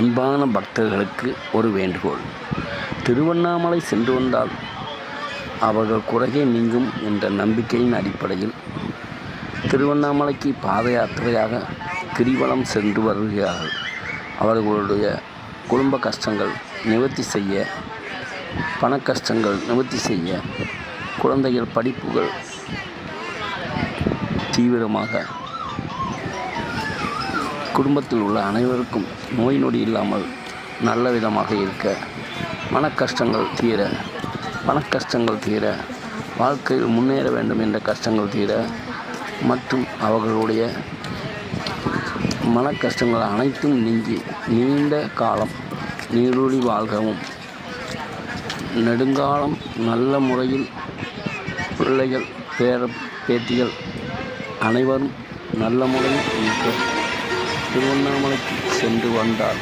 அன்பான பக்தர்களுக்கு ஒரு வேண்டுகோள். திருவண்ணாமலை சென்று வந்தால் அவர்கள் குறையே நீங்கும் என்ற நம்பிக்கையின் அடிப்படையில் திருவண்ணாமலைக்கு பாத யாத்திரையாக கிரிவலம் சென்று வருகிறார்கள். அவர்களுடைய குடும்ப கஷ்டங்கள் நிவர்த்தி செய்ய, பண கஷ்டங்கள் நிவர்த்தி செய்ய, குழந்தைகள் படிப்புகள் தீவிரமாக, குடும்பத்தில் உள்ள அனைவருக்கும் நோய் நொடி இல்லாமல் நல்ல விதமாக இருக்க, மனக்கஷ்டங்கள் தீர, பணக்கஷ்டங்கள் தீர, வாழ்க்கையில் முன்னேற வேண்டும் என்ற கஷ்டங்கள் தீர மற்றும் அவர்களுடைய மனக்கஷ்டங்கள் அனைத்தும் நீங்கி நீண்ட காலம் நீடூழி வாழ்கவும், நெடுங்காலம் நல்ல முறையில் பிள்ளைகள் பேத்திகள் அனைவரும் நல்ல முறையில் இருக்க திருவண்ணாமலைக்கு சென்று வந்தார்.